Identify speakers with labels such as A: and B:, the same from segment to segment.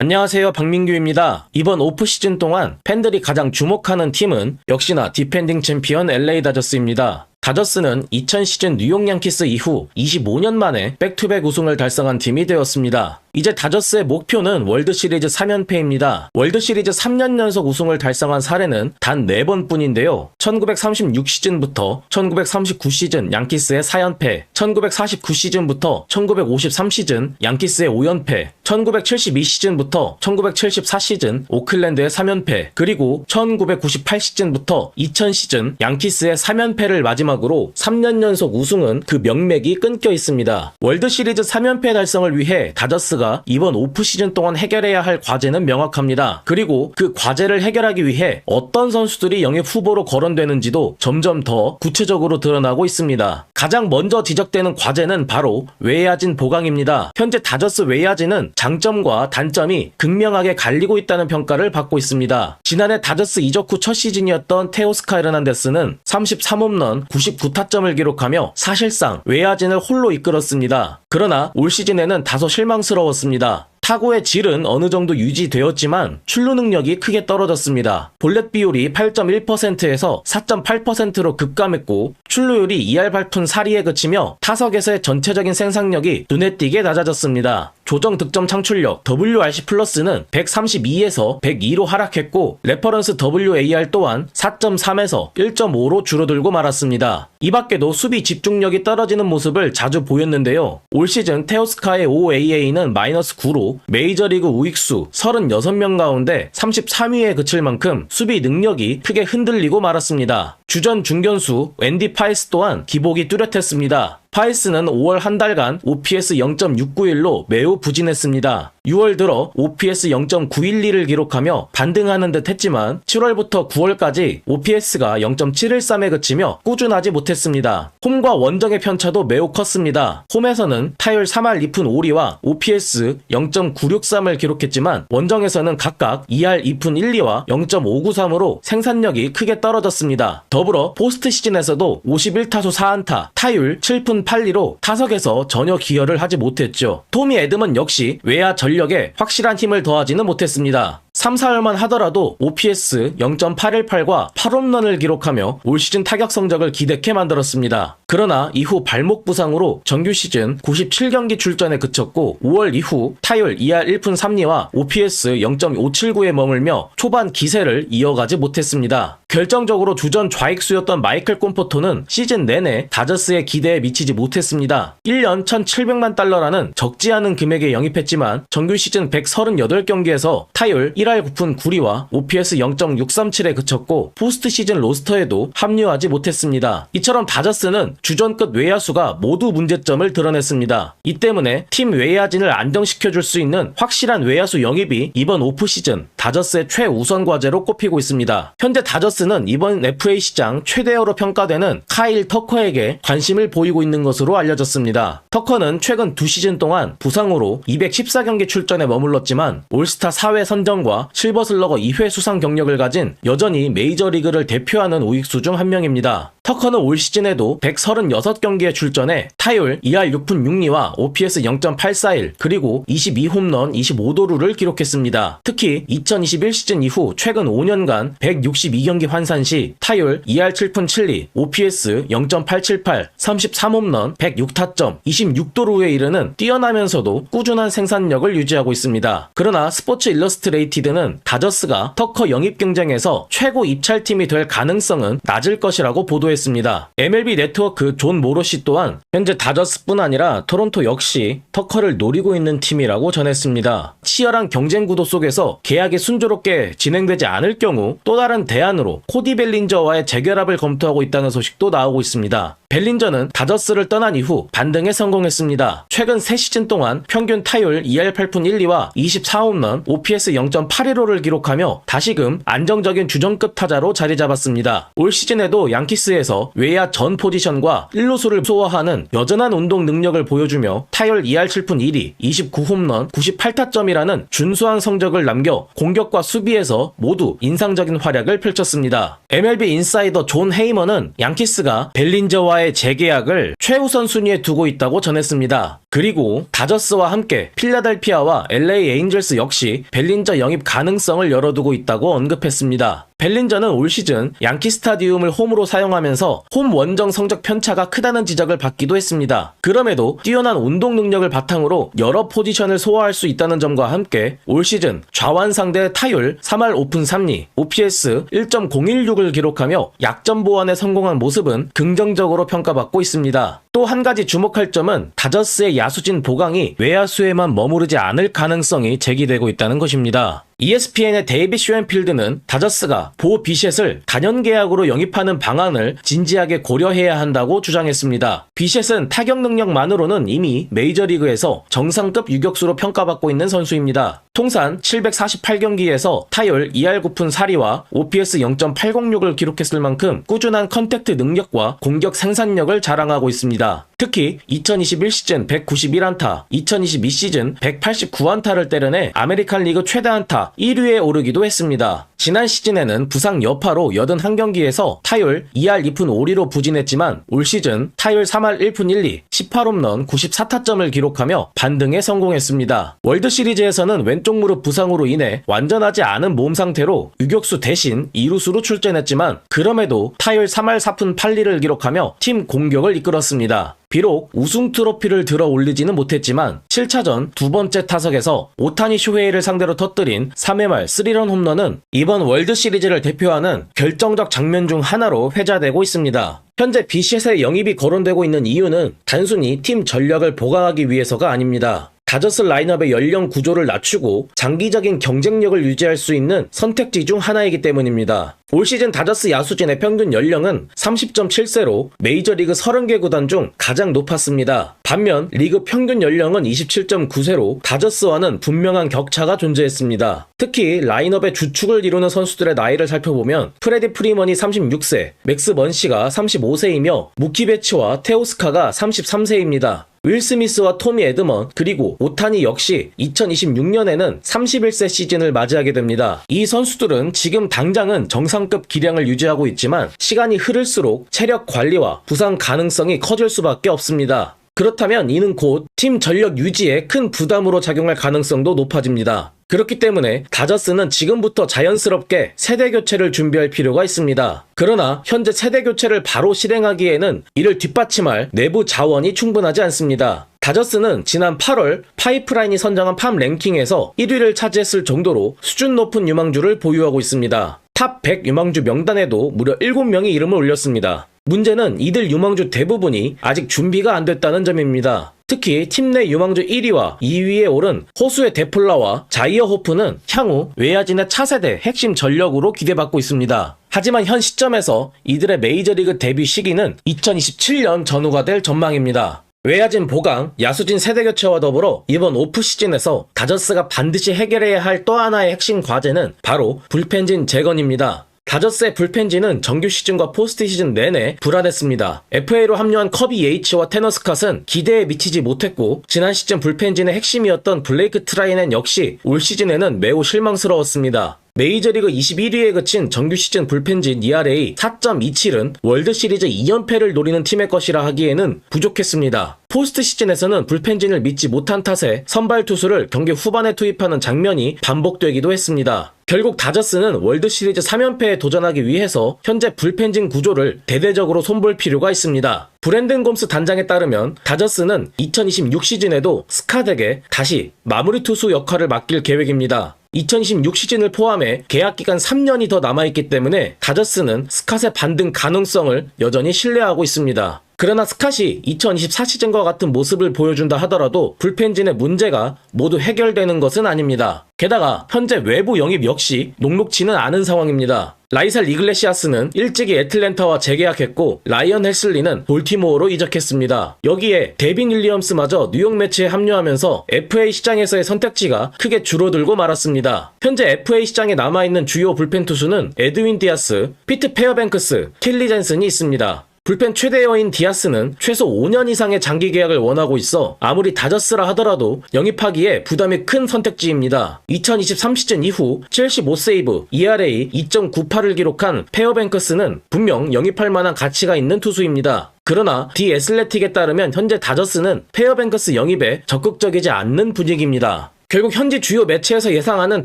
A: 안녕하세요, 박민규입니다. 이번 오프시즌 동안 팬들이 가장 주목하는 팀은 역시나 디펜딩 챔피언 LA 다저스입니다. 다저스는 2000 시즌 뉴욕 양키스 이후 25년 만에 백투백 우승을 달성한 팀이 되었습니다. 이제 다저스의 목표는 월드시리즈 3연패입니다. 월드시리즈 3년 연속 우승을 달성한 사례는 단 4번 뿐인데요. 1936 시즌부터 1939 시즌 양키스의 4연패, 1949 시즌부터 1953 시즌 양키스의 5연패, 1972 시즌부터 1974 시즌 오클랜드의 3연패, 그리고 1998 시즌부터 2000 시즌 양키스의 3연패를 마지막으로 3년 연속 우승은 그 명맥이 끊겨 있습니다. 월드시리즈 3연패 달성을 위해 다저스가 이번 오프시즌 동안 해결해야 할 과제는 명확합니다. 그리고 그 과제를 해결하기 위해 어떤 선수들이 영입 후보로 거론되는지도 점점 더 구체적으로 드러나고 있습니다. 가장 먼저 지적되는 과제는 바로 외야진 보강입니다. 현재 다저스 외야진은 장점과 단점이 극명하게 갈리고 있다는 평가를 받고 있습니다. 지난해 다저스 이적 후 첫 시즌이었던 테오스카 에르난데스는 33홈런 99타점을 기록하며 사실상 외야진을 홀로 이끌었습니다. 그러나 올 시즌에는 다소 실망스러웠습니다. 타구의 질은 어느 정도 유지되었지만 출루 능력이 크게 떨어졌습니다. 볼넷 비율이 8.1%에서 4.8%로 급감했고 출루율이 2할 8푼 4리에 그치며 타석에서의 전체적인 생산력이 눈에 띄게 낮아졌습니다. 조정 득점 창출력 WRC 플러스는 132에서 102로 하락했고 레퍼런스 WAR 또한 4.3에서 1.5로 줄어들고 말았습니다. 이 밖에도 수비 집중력이 떨어지는 모습을 자주 보였는데요. 올 시즌 테오스카의 OAA는 마이너스 9로 메이저리그 우익수 36명 가운데 33위에 그칠 만큼 수비 능력이 크게 흔들리고 말았습니다. 주전 중견수 웬디 파이스 또한 기복이 뚜렷했습니다. 파이스는 5월 한 달간 OPS 0.691로 매우 부진했습니다. 6월 들어 OPS 0.912를 기록하며 반등하는 듯 했지만 7월부터 9월까지 OPS가 0.713에 그치며 꾸준하지 못했습니다. 홈과 원정의 편차도 매우 컸습니다. 홈에서는 타율 3할 2푼 5리와 OPS 0.963을 기록했지만 원정에서는 각각 2할 2푼 1리와 0.593으로 생산력이 크게 떨어졌습니다. 더불어 포스트 시즌에서도 51타수 4안타, 타율 7푼 8리로 타석에서 전혀 기여를 하지 못했죠. 토미 에드먼 역시 외야 전력에 확실한 힘을 더하지는 못했습니다. 3, 4월만 하더라도 OPS 0.818과 8홈런을 기록하며 올 시즌 타격 성적을 기대케 만들었습니다. 그러나 이후 발목 부상으로 정규 시즌 97경기 출전에 그쳤고 5월 이후 타율 2할 1푼 3리와 OPS 0.579에 머물며 초반 기세를 이어가지 못했습니다. 결정적으로 주전 좌익수였던 마이클 콤포토는 시즌 내내 다저스의 기대에 미치지 못했습니다. 1년 1,700만 달러라는 적지 않은 금액에 영입했지만 정규 시즌 138경기에서 타율 1할 9푼 9리와 OPS 0.637에 그쳤고 포스트 시즌 로스터에도 합류하지 못했습니다. 이처럼 다저스는 주전급 외야수가 모두 문제점을 드러냈습니다. 이 때문에 팀 외야진을 안정시켜줄 수 있는 확실한 외야수 영입이 이번 오프시즌 다저스의 최우선 과제로 꼽히고 있습니다. 현재 다저스는 이번 FA 시장 최대어로 평가되는 카일 터커에게 관심을 보이고 있는 것으로 알려졌습니다. 터커는 최근 2시즌 동안 부상으로 214경기 출전에 머물렀지만 올스타 4회 선정과 실버슬러거 2회 수상 경력을 가진 여전히 메이저리그를 대표하는 우익수 중 한 명입니다. 터커는 올 시즌에도 136경기에 출전해 타율 2할 6푼 6리와 OPS 0.841 그리고 22홈런 25도루를 기록했습니다. 특히 2021 시즌 이후 최근 5년간 162경기 환산 시 타율 2할 7푼 7리, OPS 0.878, 33홈런, 106타점, 26도루에 이르는 뛰어나면서도 꾸준한 생산력을 유지하고 있습니다. 그러나 스포츠 일러스트레이티드는 다저스가 터커 영입 경쟁에서 최고 입찰팀이 될 가능성은 낮을 것이라고 보도했습니다. MLB 네트워크 존 모로시 또한 현재 다저스뿐 아니라 토론토 역시 터커를 노리고 있는 팀이라고 전했습니다. 치열한 경쟁 구도 속에서 계약이 순조롭게 진행되지 않을 경우 또 다른 대안으로 코디 벨린저와의 재결합을 검토하고 있다는 소식도 나오고 있습니다. 벨린저는 다저스를 떠난 이후 반등에 성공했습니다. 최근 3시즌 동안 평균 타율 2할 8푼 1리와 24홈런, OPS 0.815를 기록하며 다시금 안정적인 주전급 타자로 자리 잡았습니다. 올 시즌에도 양키스의 시리즈에서 외야 전 포지션과 1루수를 소화하는 여전한 운동 능력을 보여주며 타율 2할 7푼 1위, 29홈런, 98타점이라는 준수한 성적을 남겨 공격과 수비에서 모두 인상적인 활약을 펼쳤습니다. MLB 인사이더 존 헤이먼은 양키스가 벨린저와의 재계약을 최우선 순위에 두고 있다고 전했습니다. 그리고 다저스와 함께 필라델피아와 LA 에인절스 역시 벨린저 영입 가능성을 열어두고 있다고 언급했습니다. 벨린저는 올 시즌 양키 스타디움을 홈으로 사용하면서 홈 원정 성적 편차가 크다는 지적을 받기도 했습니다. 그럼에도 뛰어난 운동 능력을 바탕으로 여러 포지션을 소화할 수 있다는 점과 함께 올 시즌 좌완 상대 타율 3할 5푼 3리, OPS 1.016을 기록하며 약점 보완에 성공한 모습은 긍정적으로 평가받고 있습니다. 또 한 가지 주목할 점은 다저스의 야수진 보강이 외야수에만 머무르지 않을 가능성이 제기되고 있다는 것입니다. ESPN의 데이빗 쇼엔필드는 다저스가 보 비셋을 단연 계약으로 영입하는 방안을 진지하게 고려해야 한다고 주장했습니다. 비셋은 타격 능력만으로는 이미 메이저리그에서 정상급 유격수로 평가받고 있는 선수입니다. 통산 748경기에서 타율 2할 9푼 4리와 OPS 0.806을 기록했을 만큼 꾸준한 컨택트 능력과 공격 생산력을 자랑하고 있습니다. 특히 2021 시즌 191안타, 2022 시즌 189안타를 때려내 아메리칸 리그 최다 안타 1위에 오르기도 했습니다. 지난 시즌에는 부상 여파로 81경기에서 타율 2할 2푼 5리로 부진했지만 올 시즌 타율 3할 1푼 1리, 18홈런, 94타점을 기록하며 반등에 성공했습니다. 월드시리즈에서는 왼쪽 무릎 부상으로 인해 완전하지 않은 몸 상태로 유격수 대신 2루수로 출전했지만 그럼에도 타율 3할 4푼 8리를 기록하며 팀 공격을 이끌었습니다. 비록 우승 트로피를 들어 올리지는 못했지만 7차전 두 번째 타석에서 오타니 쇼헤이를 상대로 터뜨린 3회 말 3런 홈런은 이번 월드시리즈를 대표하는 결정적 장면 중 하나로 회자되고 있습니다. 현재 비셋의 영입이 거론되고 있는 이유는 단순히 팀 전력을 보강하기 위해서가 아닙니다. 다저스 라인업의 연령 구조를 낮추고 장기적인 경쟁력을 유지할 수 있는 선택지 중 하나이기 때문입니다. 올 시즌 다저스 야수진의 평균 연령은 30.7세로 메이저리그 30개 구단 중 가장 높았습니다. 반면 리그 평균 연령은 27.9세로 다저스와는 분명한 격차가 존재했습니다. 특히 라인업의 주축을 이루는 선수들의 나이를 살펴보면 프레디 프리먼이 36세, 맥스 먼시가 35세이며 무키 베츠와 테오스카가 33세입니다. 윌 스미스와 토미 에드먼 그리고 오타니 역시 2026년에는 31세 시즌을 맞이하게 됩니다. 이 선수들은 지금 당장은 정상급 기량을 유지하고 있지만 시간이 흐를수록 체력 관리와 부상 가능성이 커질 수밖에 없습니다. 그렇다면 이는 곧 팀 전력 유지에 큰 부담으로 작용할 가능성도 높아집니다. 그렇기 때문에 다저스는 지금부터 자연스럽게 세대 교체를 준비할 필요가 있습니다. 그러나 현재 세대 교체를 바로 실행하기에는 이를 뒷받침할 내부 자원이 충분하지 않습니다. 다저스는 지난 8월 파이프라인이 선정한 팜 랭킹에서 1위를 차지했을 정도로 수준 높은 유망주를 보유하고 있습니다. 탑 100 유망주 명단에도 무려 7명이 이름을 올렸습니다. 문제는 이들 유망주 대부분이 아직 준비가 안 됐다는 점입니다. 특히 팀 내 유망주 1위와 2위에 오른 호수의 데플라와 자이어 호프는 향후 외야진의 차세대 핵심 전력으로 기대받고 있습니다. 하지만 현 시점에서 이들의 메이저리그 데뷔 시기는 2027년 전후가 될 전망입니다. 외야진 보강, 야수진 세대교체와 더불어 이번 오프 시즌에서 다저스가 반드시 해결해야 할 또 하나의 핵심 과제는 바로 불펜진 재건입니다. 다저스의 불펜진은 정규 시즌과 포스트 시즌 내내 불안했습니다. FA로 합류한 커비 예이츠와 테너 스캇은 기대에 미치지 못했고 지난 시즌 불펜진의 핵심이었던 블레이크 트라이넨 역시 올 시즌에는 매우 실망스러웠습니다. 메이저리그 21위에 그친 정규 시즌 불펜진 ERA 4.27은 월드시리즈 2연패를 노리는 팀의 것이라 하기에는 부족했습니다. 포스트 시즌에서는 불펜진을 믿지 못한 탓에 선발 투수를 경기 후반에 투입하는 장면이 반복되기도 했습니다. 결국 다저스는 월드시리즈 3연패에 도전하기 위해서 현재 불펜진 구조를 대대적으로 손볼 필요가 있습니다. 브랜든 곰스 단장에 따르면 다저스는 2026 시즌에도 스캇에게 다시 마무리 투수 역할을 맡길 계획입니다. 2026 시즌을 포함해 계약 기간 3년이 더 남아있기 때문에 다저스는 스캇의 반등 가능성을 여전히 신뢰하고 있습니다. 그러나 스캇이 2024 시즌과 같은 모습을 보여준다 하더라도 불펜진의 문제가 모두 해결되는 것은 아닙니다. 게다가 현재 외부 영입 역시 녹록지는 않은 상황입니다. 라이살 이글레시아스는 일찍이 애틀랜타와 재계약했고 라이언 헬슬리는 볼티모어로 이적했습니다. 여기에 데빈 윌리엄스마저 뉴욕 매치에 합류하면서 FA 시장에서의 선택지가 크게 줄어들고 말았습니다. 현재 FA 시장에 남아있는 주요 불펜 투수는 에드윈 디아스, 피트 페어뱅크스, 켈리 젠슨이 있습니다. 불펜 최대여인 디아스는 최소 5년 이상의 장기 계약을 원하고 있어 아무리 다저스라 하더라도 영입하기에 부담이 큰 선택지입니다. 2023 시즌 이후 75세이브, ERA 2.98을 기록한 페어뱅크스는 분명 영입할 만한 가치가 있는 투수입니다. 그러나 디 애슬레틱에 따르면 현재 다저스는 페어뱅크스 영입에 적극적이지 않는 분위기입니다. 결국 현지 주요 매체에서 예상하는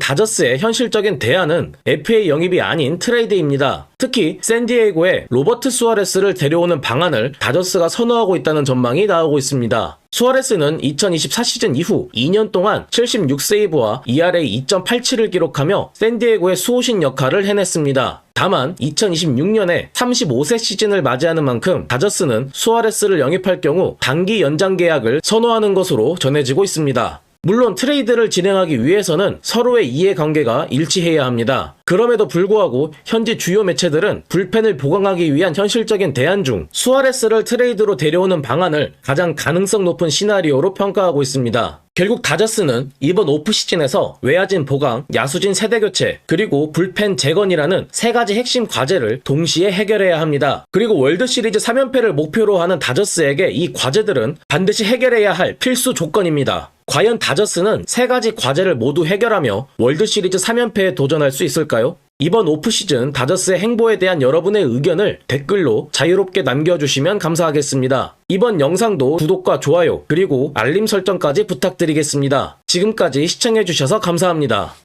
A: 다저스의 현실적인 대안은 FA 영입이 아닌 트레이드입니다. 특히 샌디에이고에 로버트 수아레스를 데려오는 방안을 다저스가 선호하고 있다는 전망이 나오고 있습니다. 수아레스는 2024 시즌 이후 2년 동안 76세이브와 ERA 2.87을 기록하며 샌디에이고의 수호신 역할을 해냈습니다. 다만 2026년에 35세 시즌을 맞이하는 만큼 다저스는 수아레스를 영입할 경우 단기 연장 계약을 선호하는 것으로 전해지고 있습니다. 물론 트레이드를 진행하기 위해서는 서로의 이해관계가 일치해야 합니다. 그럼에도 불구하고 현지 주요 매체들은 불펜을 보강하기 위한 현실적인 대안 중 수아레스를 트레이드로 데려오는 방안을 가장 가능성 높은 시나리오로 평가하고 있습니다. 결국 다저스는 이번 오프시즌에서 외야진 보강, 야수진 세대교체, 그리고 불펜 재건이라는 세 가지 핵심 과제를 동시에 해결해야 합니다. 그리고 월드시리즈 3연패를 목표로 하는 다저스에게 이 과제들은 반드시 해결해야 할 필수 조건입니다. 과연 다저스는 세 가지 과제를 모두 해결하며 월드시리즈 3연패에 도전할 수 있을까요? 이번 오프시즌 다저스의 행보에 대한 여러분의 의견을 댓글로 자유롭게 남겨주시면 감사하겠습니다. 이번 영상도 구독과 좋아요 그리고 알림 설정까지 부탁드리겠습니다. 지금까지 시청해주셔서 감사합니다.